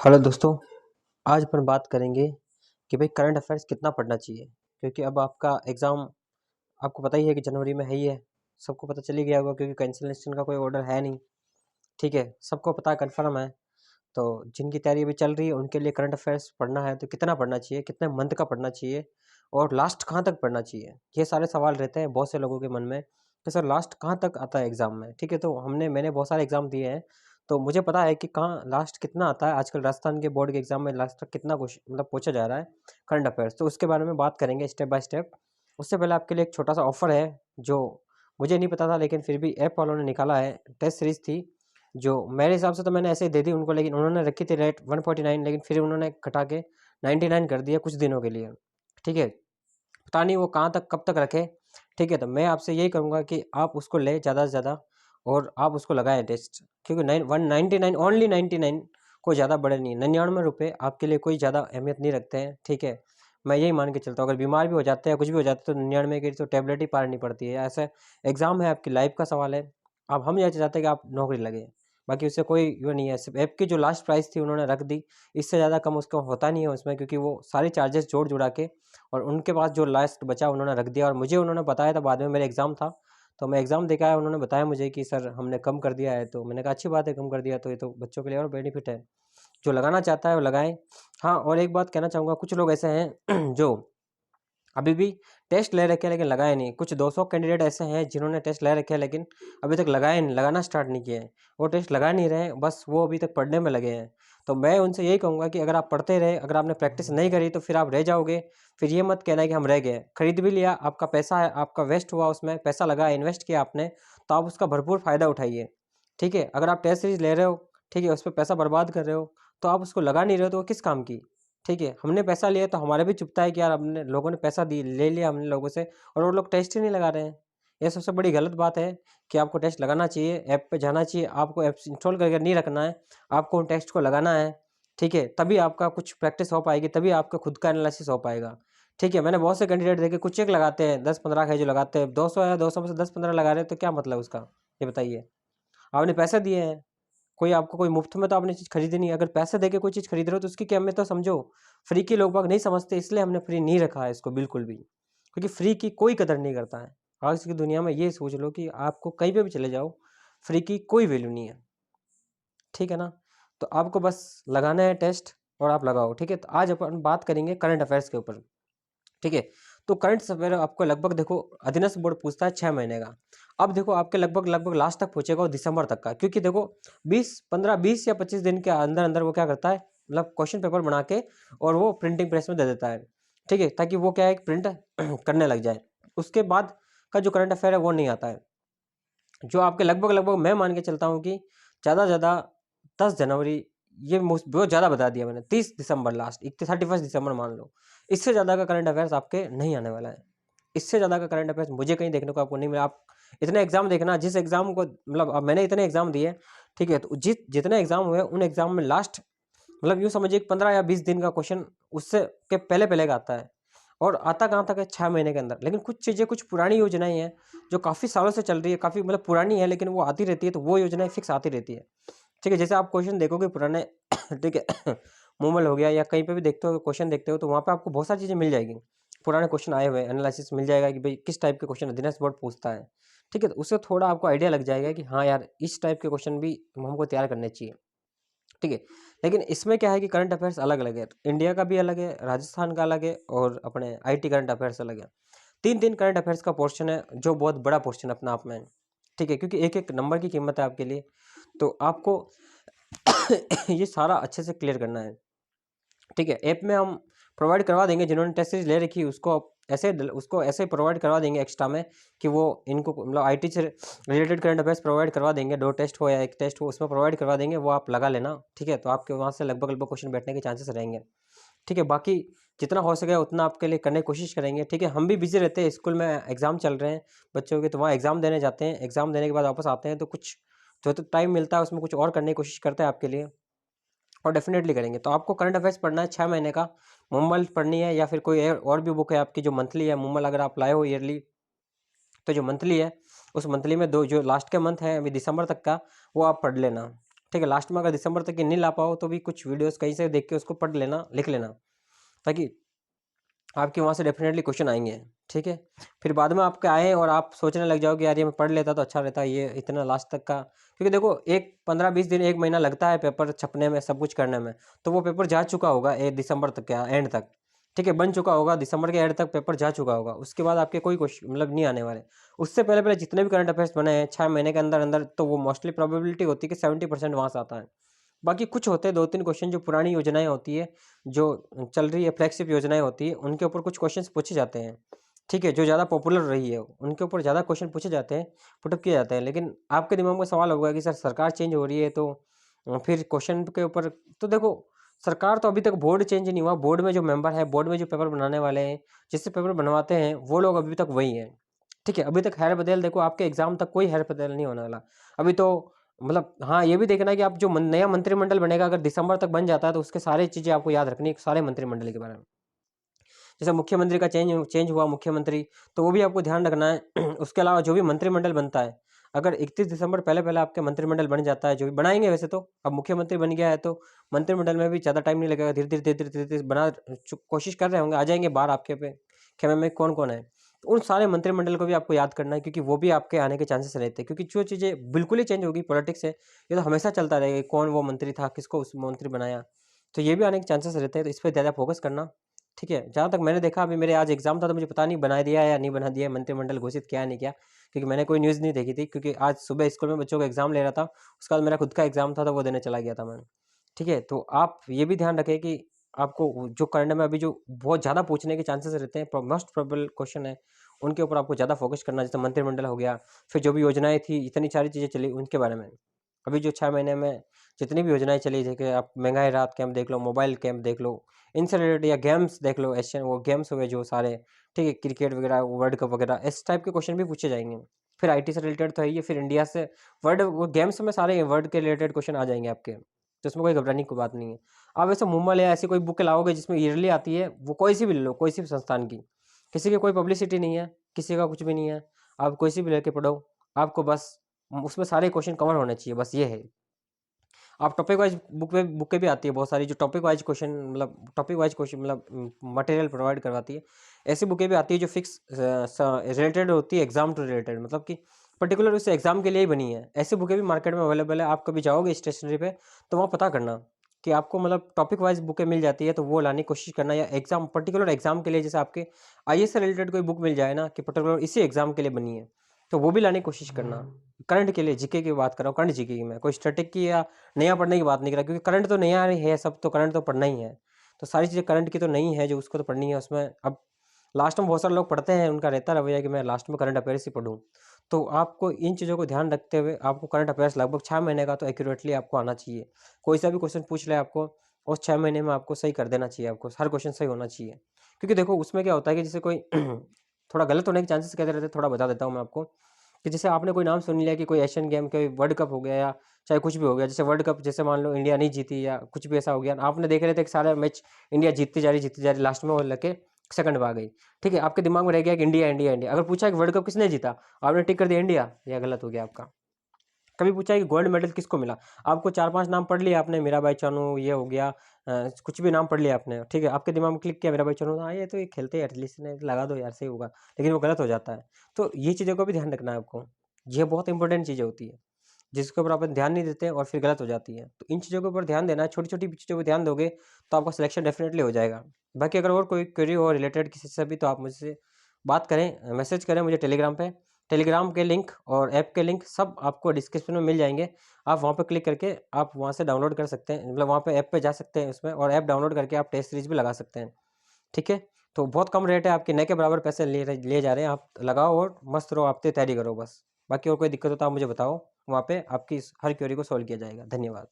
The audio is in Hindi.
हेलो दोस्तों, आज अपन बात करेंगे कि भाई करंट अफेयर्स कितना पढ़ना चाहिए। क्योंकि अब आपका एग्ज़ाम आपको पता ही है कि जनवरी में है ही है। सबको पता चल ही गया होगा क्योंकि कैंसिलेशन का कोई ऑर्डर है नहीं। ठीक है, सबको पता है, कन्फर्म है। तो जिनकी तैयारी अभी चल रही है उनके लिए करंट अफेयर्स पढ़ना है तो कितना पढ़ना चाहिए, कितने मंथ का पढ़ना चाहिए और लास्ट कहाँ तक पढ़ना चाहिए, ये सारे सवाल रहते हैं बहुत से लोगों के मन में कि सर लास्ट कहाँ तक आता है एग्ज़ाम में। ठीक है, तो मैंने बहुत सारे एग्ज़ाम दिए हैं तो मुझे पता है कि कहाँ लास्ट कितना आता है। आजकल राजस्थान के बोर्ड के एग्ज़ाम में लास्ट तक कितना क्वेश्चन मतलब पूछा जा रहा है करंट अफेयर्स, तो उसके बारे में बात करेंगे स्टेप बाय स्टेप। उससे पहले आपके लिए एक छोटा सा ऑफर है जो मुझे नहीं पता था, लेकिन फिर भी ऐप वालों ने निकाला है। टेस्ट सीरीज थी जो मेरे हिसाब से तो मैंने ऐसे ही दे दी उनको, लेकिन उन्होंने रखी थी रेट 149, लेकिन फिर उन्होंने घटा के 99 कर दिया कुछ दिनों के लिए। ठीक है, पता नहीं वो कहाँ तक कब तक रखे। ठीक है, तो मैं आपसे यही करूँगा कि आप उसको लें ज़्यादा से ज़्यादा और आप उसको लगाएं टेस्ट, क्योंकि 199 ओनली 99 कोई ज़्यादा बड़े नहीं है। 99 रुपये आपके लिए कोई ज़्यादा अहमियत नहीं रखते हैं। ठीक है, मैं यही मान के चलता हूँ, अगर बीमार भी हो जाते हैं कुछ भी हो जाता है तो 99 की तो टैबलेट ही पार नहीं पड़ती है। ऐसा एग्ज़ाम है, आपकी लाइफ का सवाल है। अब हम ये चाहते हैं कि आप नौकरी लगे, बाकी उससे कोई वो नहीं है। सिर्फ ऐप की जो लास्ट प्राइस थी उन्होंने रख दी, इससे ज़्यादा कम उसका होता नहीं है उसमें, क्योंकि वो सारी चार्जेस जोड़ जुड़ा के और उनके पास जो लास्ट बचा उन्होंने रख दिया। और मुझे उन्होंने बताया था बाद में, मेरा एग्ज़ाम था तो मैं एग्ज़ाम दे के आया, उन्होंने बताया मुझे कि सर हमने कम कर दिया है। तो मैंने कहा अच्छी बात है, कम कर दिया तो ये तो बच्चों के लिए और बेनिफिट है। जो लगाना चाहता है वो लगाए। हाँ, और एक बात कहना चाहूँगा, कुछ लोग ऐसे हैं जो अभी भी टेस्ट ले रखे हैं लेकिन लगाए नहीं। कुछ 200 कैंडिडेट ऐसे हैं जिन्होंने टेस्ट ले रखे हैं लेकिन अभी तक लगाए नहीं, लगाना स्टार्ट नहीं किए हैं। वो टेस्ट लगा नहीं रहे हैं, बस वो अभी तक पढ़ने में लगे हैं। तो मैं उनसे यही कहूँगा कि अगर आप पढ़ते रहे, अगर आपने प्रैक्टिस नहीं करी तो फिर आप रह जाओगे। फिर ये मत कहना कि हम रह गए। खरीद भी लिया, आपका पैसा है, आपका वेस्ट हुआ, उसमें पैसा लगा, इन्वेस्ट किया आपने, तो आप उसका भरपूर फ़ायदा उठाइए। ठीक है, अगर आप टेस्ट सीरीज ले रहे हो, ठीक है, उस पर पैसा बर्बाद कर रहे हो तो आप उसको लगा नहीं रहे हो तो वो किस काम की। ठीक है, हमने पैसा लिया तो हमारा भी चुभता है कि यार हमने लोगों ने पैसा दी ले लिया हमने लोगों से और वो लोग टेस्ट ही नहीं लगा रहे हैं। ये सबसे बड़ी गलत बात है कि आपको टेस्ट लगाना चाहिए, ऐप पे जाना चाहिए, आपको ऐप इंस्टॉल करके नहीं रखना है, आपको उन टेस्ट को लगाना है। ठीक है, तभी आपका कुछ प्रैक्टिस हो पाएगी, तभी आपका खुद का एनालिसिस हो पाएगा। ठीक है, मैंने बहुत से कैंडिडेट देखे, कुछ एक लगाते हैं, 10-15 है जो लगाते हैं, 200 है, 200 में से 10-15 लगा रहे हैं, तो क्या मतलब उसका, ये बताइए। आपने पैसे दिए हैं, कोई आपको कोई मुफ्त में तो आपने चीज़ खरीदी नहीं है। अगर पैसे देके कोई चीज़ खरीद रहे हो तो उसकी अहमियत तो समझो। फ्री की लोग बाग नहीं समझते, इसलिए हमने फ्री नहीं रखा है इसको बिल्कुल भी, क्योंकि फ्री की कोई कदर नहीं करता है। आज की दुनिया में ये सोच लो कि आपको कहीं पे भी चले जाओ, फ्री की कोई वैल्यू नहीं है। ठीक है ना, तो आपको बस लगाना है टेस्ट और आप लगाओ। ठीक है, तो आज अपन बात करेंगे करंट अफेयर्स के ऊपर। ठीक है, तो करंट अफेयर आपको लगभग देखो, अधीनस्थ बोर्ड पूछता है 6 महीने का। अब देखो आपके लगभग लगभग लास्ट तक पूछेगा वो दिसंबर तक का, क्योंकि देखो 20 या 25 दिन के अंदर अंदर वो क्या करता है, मतलब क्वेश्चन पेपर बना के और वो प्रिंटिंग प्रेस में दे देता है। ठीक है, ताकि वो क्या है, प्रिंट करने लग जाए। उसके बाद का जो करंट अफेयर है वो नहीं आता है। जो आपके लगभग लगभग मैं मान के चलता हूँ कि ज़्यादा से ज़्यादा 10 जनवरी, ये बहुत ज़्यादा बता दिया मैंने, 30 दिसंबर लास्ट, 31 दिसंबर मान लो। इससे ज़्यादा का करंट अफेयर्स आपके नहीं आने वाला है। इससे ज़्यादा का करंट अफेयर्स मुझे कहीं देखने को आपको नहीं मिला। आप इतने एग्जाम देखना, जिस एग्जाम को मतलब अब मैंने इतने एग्जाम दिए। ठीक है, तो जितने एग्जाम हुए उन एग्जाम में लास्ट मतलब यूँ समझिए कि 15 या 20 दिन का क्वेश्चन उससे के पहले पहले का आता है। और आता कहाँ तक है, 6 महीने के अंदर। लेकिन कुछ चीज़ें, कुछ पुरानी योजनाएं हैं जो काफ़ी सालों से चल रही है, काफ़ी मतलब पुरानी है, लेकिन वो आती रहती है, तो वो योजनाएं फिक्स आती रहती है। ठीक है, जैसे आप क्वेश्चन देखोगे पुराने ठीक है, मूवल हो गया या कहीं पे भी देखते हो, क्वेश्चन देखते हो, तो वहाँ पे आपको बहुत सारी चीज़ें मिल जाएगी। पुराने क्वेश्चन आए हुए एनालिसिस मिल जाएगा कि भाई किस टाइप के क्वेश्चन अधीनस्थ बोर्ड पूछता है। ठीक है, तो उससे थोड़ा आपको आइडिया लग जाएगा कि हाँ यार, इस टाइप के क्वेश्चन भी हमको तैयार करने चाहिए। ठीक है, लेकिन इसमें क्या है कि करंट अफेयर्स अलग अलग है। तो इंडिया का भी अलग है, राजस्थान का अलग है और अपने आईटी करंट अफेयर्स अलग है। 3-3 करंट अफेयर्स का पोर्शन है, जो बहुत बड़ा पोर्शन अपना आप में है। ठीक है, क्योंकि एक एक नंबर की कीमत है आपके लिए, तो आपको ये सारा अच्छे से क्लियर करना है। ठीक है, ऐप में हम प्रोवाइड करवा देंगे, जिन्होंने टेस्ट सीरीज ले रखी है उसको ऐसे प्रोवाइड करवा देंगे एक्स्ट्रा में कि वो इनको मतलब आईटी से रिलेटेड करंट अफेयर्स प्रोवाइड करवा देंगे। 2 टेस्ट हो या 1 टेस्ट हो, उसमें प्रोवाइड करवा देंगे, वो आप लगा लेना। ठीक है, तो आपके वहाँ से लगभग लगभग क्वेश्चन बैठने के चांसेस रहेंगे। ठीक है, बाकी जितना हो सके उतना आपके लिए करने की कोशिश करेंगे। ठीक है, हम भी बिजी रहते हैं, स्कूल में एग्ज़ाम चल रहे हैं बच्चों के, तो वहाँ एग्ज़ाम देने जाते हैं, एग्ज़ाम देने के बाद वापस आते हैं, तो कुछ जो तो टाइम मिलता है उसमें कुछ और करने की कोशिश करते हैं आपके लिए, और डेफिनेटली करेंगे। तो आपको करंट अफेयर्स पढ़ना है 6 महीने का, मुम्मल पढ़नी है या फिर कोई और भी बुक है आपकी जो मंथली है। मुम्मल अगर आप लाए हो ईयरली, तो जो मंथली है उस मंथली में दो जो लास्ट के मंथ है अभी दिसंबर तक का, वो आप पढ़ लेना। ठीक है। लास्ट में अगर दिसंबर तक नहीं ला पाओ तो भी कुछ वीडियोस कहीं से देख के उसको पढ़ लेना, लिख लेना, ताकि आपके वहाँ से डेफिनेटली क्वेश्चन आएंगे। ठीक है। फिर बाद में आपके आए और आप सोचने लग जाओ कि यार ये मैं पढ़ लेता तो अच्छा रहता, ये इतना लास्ट तक का, क्योंकि देखो एक 15-20 दिन 1 महीना लगता है पेपर छपने में, सब कुछ करने में, तो वो पेपर जा चुका होगा दिसंबर तक का एंड तक। ठीक है, बन चुका होगा, दिसंबर के एंड तक पेपर जा चुका होगा, उसके बाद आपके कोई क्वेश्चन मतलब नहीं आने वाले। उससे पहले पहले जितने भी करंट अफेयर्स बने हैं 6 महीने के अंदर अंदर, तो वो मोस्टली प्रोबेबिलिटी होती है कि 70% वहाँ से आता है। बाकी कुछ होते हैं 2-3 क्वेश्चन जो पुरानी योजनाएं होती है, जो चल रही है फ्लैगशिप योजनाएं होती है, उनके ऊपर कुछ क्वेश्चंस पूछे जाते हैं। ठीक है, जो ज़्यादा पॉपुलर रही है उनके ऊपर ज़्यादा क्वेश्चन पूछे जाते हैं, पुटअप किए जाते हैं। लेकिन आपके दिमाग में सवाल होगा कि सर सरकार चेंज हो रही है तो फिर क्वेश्चन के ऊपर, तो देखो सरकार तो अभी तक, बोर्ड चेंज नहीं हुआ, बोर्ड में जो मेंबर है, बोर्ड में जो पेपर बनाने वाले हैं, जिससे पेपर बनवाते हैं, वो लोग अभी तक वही हैं। ठीक है, अभी तक हेर बदल, देखो आपके एग्जाम तक कोई हेर बदल नहीं होने वाला अभी तो। मतलब हाँ, ये भी देखना है कि आप जो नया मंत्रिमंडल बनेगा, अगर दिसंबर तक बन जाता है तो उसके सारी चीज़ें आपको याद रखनी है, सारे मंत्रिमंडल के बारे में। जैसे मुख्यमंत्री का चेंज चेंज हुआ मुख्यमंत्री, तो वो भी आपको ध्यान रखना है। उसके अलावा जो भी मंत्रिमंडल बनता है, अगर 31 दिसंबर पहले पहले आपके मंत्रिमंडल बन जाता है, जो भी बनाएंगे वैसे तो, अब मुख्यमंत्री बन गया है तो मंत्रिमंडल में भी ज़्यादा टाइम नहीं लगेगा, धीरे धीरे धीरे धीरे धीरे धीरे बना, कोशिश कर रहे होंगे, आ जाएंगे बाहर आपके पे खेमे में कौन कौन है। तो उन सारे मंत्रिमंडल को भी आपको याद करना है, क्योंकि वो भी आपके आने के चांसेस रहते हैं, क्योंकि जो चीज़ें बिल्कुल ही चेंज होगी पॉलिटिक्स है, ये तो हमेशा चलता रहेगा, कौन वो मंत्री था, किसको उस मंत्री बनाया, तो ये भी आने के चांसेस रहते हैं, तो इस पर ज़्यादा फोकस करना। ठीक है, जहाँ तक मैंने देखा, अभी मेरे आज एग्जाम था तो मुझे पता नहीं बना दिया या नहीं बना दिया मंत्रिमंडल घोषित किया नहीं किया, क्योंकि मैंने कोई न्यूज़ नहीं देखी थी, क्योंकि आज सुबह स्कूल में बच्चों का एग्जाम ले रहा था, उसके बाद मेरा खुद का एग्जाम था तो वो देने चला गया था मैं। ठीक है, तो आप ये भी ध्यान रखें कि आपको जो करंट में अभी जो बहुत ज़्यादा पूछने के चांसेस रहते हैं, मोस्ट प्रोबेबल क्वेश्चन है, उनके ऊपर आपको ज़्यादा फोकस करना, जैसे मंत्रिमंडल हो गया, फिर जो भी योजनाएं थी, इतनी सारी चीज़ें चली, उनके बारे में। अभी जो 6 महीने में जितनी भी योजनाएं चली, जैसे आप महंगाई राहत कैंप देख लो, मोबाइल कैंप देख लो, इनसे रिलेटेड, या गेम्स देख लो, एशियन वो गेम्स हो गए जो सारे, ठीक है, क्रिकेट वगैरह, वर्ल्ड कप वगैरह, इस टाइप के क्वेश्चन भी पूछे जाएंगे। फिर आईटी से रिलेटेड तो है ही है, फिर इंडिया से, वर्ल्ड, वो गेम्स में सारे वर्ल्ड के रिलेटेड क्वेश्चन आ जाएंगे आपके, तो इसमें कोई घबराने की बात नहीं है। आप ऐसे मुम्मल या ऐसी कोई बुक लाओगे जिसमें ईयरली आती है, वो कोई सी भी ले लो, कोई सी भी संस्थान की, किसी की कोई पब्लिसिटी नहीं है, किसी का कुछ भी नहीं है, आप कोई सी भी लेके पढ़ो, आपको बस उसमें सारे क्वेश्चन कवर होने चाहिए, बस ये है। आप टॉपिक वाइज बुकें भी आती है बहुत सारी, जो टॉपिक वाइज क्वेश्चन, मतलब टॉपिक वाइज क्वेश्चन, मतलब मटेरियल प्रोवाइड करवाती है। ऐसी बुकें भी आती है जो फिक्स रिलेटेड होती है एग्जाम टू रिलेटेड, मतलब कि पर्टिकुलर उस एग्जाम के लिए ही बनी है। ऐसी बुकें भी मार्केट में अवेलेबल है, आप कभी जाओगे स्टेशनरी पे तो वहाँ पता करना कि आपको मतलब टॉपिक वाइज बुकें मिल जाती है, तो वो लाने की कोशिश करना, या एग्जाम पर्टिकुलर एग्जाम के लिए, जैसे आपके आईएएस से रिलेटेड कोई बुक मिल जाए ना कि पर्टिकुलर इसी एग्जाम के लिए बनी है, तो वो भी लाने की कोशिश करना। करंट के लिए, जीके की बात कर रहा हूँ, करंट जीके की, मैं कोई स्टैटिक की या नया पढ़ने की बात नहीं कर रहा, क्योंकि करंट तो नया ही है, सब तो करंट तो पढ़ना ही है, तो सारी चीज़ें करंट की तो नहीं है जो उसको तो पढ़नी है उसमें। अब लास्ट में बहुत सारे लोग पढ़ते हैं, उनका रहता रवैया कि मैं लास्ट में करंट अफेयर्स ही पढ़ूँ, तो आपको इन चीज़ों को ध्यान रखते हुए आपको करंट अफेयर्स लगभग 6 महीने का तो एक्यूरेटली आपको आना चाहिए। कोई सा भी क्वेश्चन पूछ ले आपको, उस 6 महीने में आपको सही कर देना चाहिए, आपको हर क्वेश्चन सही होना चाहिए। क्योंकि देखो उसमें क्या होता है कि जैसे कोई थोड़ा गलत होने के चांसेस कहते रहते हैं, थोड़ा बता देता हूँ मैं आपको, कि जैसे आपने कोई नाम सुन लिया कि कोई एशियन गेम, कोई वर्ल्ड कप हो गया, या चाहे कुछ भी हो गया, जैसे वर्ल्ड कप, जैसे मान लो इंडिया नहीं जीती या कुछ भी ऐसा हो गया, आपने देख रहे थे कि सारा मैच इंडिया जीतती जा रही, लास्ट में वो लगे सेकंड में आ गई। ठीक है, आपके दिमाग में रह गया कि इंडिया इंडिया इंडिया, अगर पूछा कि वर्ल्ड कप किसने जीता, आपने टिक कर दिया इंडिया, या गलत हो गया आपका। कभी पूछा है कि गोल्ड मेडल किसको मिला, आपको 4-5 नाम पढ़ लिया आपने, मीराबाई चानू ये हो गया, कुछ भी नाम पढ़ लिया आपने, ठीक है, आपके दिमाग में क्लिक किया मीराबाई चानू, हाँ ये तो ये खेलते हैं एटलीस्ट, ने लगा दो यार, सही होगा, लेकिन वो गलत हो जाता है। तो ये चीज़ों को भी ध्यान रखना है आपको, ये बहुत इंपॉर्टेंट चीज़ें होती है, जिसके ऊपर अपन ध्यान नहीं देते और फिर गलत हो जाती है, तो इन चीज़ों के ऊपर ध्यान देना है, छोटी छोटी चीज़ों पर ध्यान दोगे तो आपका सिलेक्शन डेफिनेटली हो जाएगा। बाकी अगर और कोई क्वेरी हो रिलेटेड किसी से भी, तो आप मुझसे बात करें, मैसेज करें मुझे टेलीग्राम पे। टेलीग्राम के लिंक और ऐप के लिंक सब आपको डिस्क्रिप्शन में मिल जाएंगे, आप वहाँ पे क्लिक करके आप वहाँ से डाउनलोड कर सकते हैं, मतलब वहाँ पे ऐप पे जा सकते हैं उसमें, और ऐप डाउनलोड करके आप टेस्ट सीरीज भी लगा सकते हैं। ठीक है, तो बहुत कम रेट है, आपके नए के बराबर पैसे ले जा रहे हैं, आप लगाओ और मस्त रहो, आप तैयारी करो बस। बाकी और कोई दिक्कत हो तो आप मुझे बताओ, वहाँ पे आपकी हर क्वेरी को सॉल्व किया जाएगा। धन्यवाद।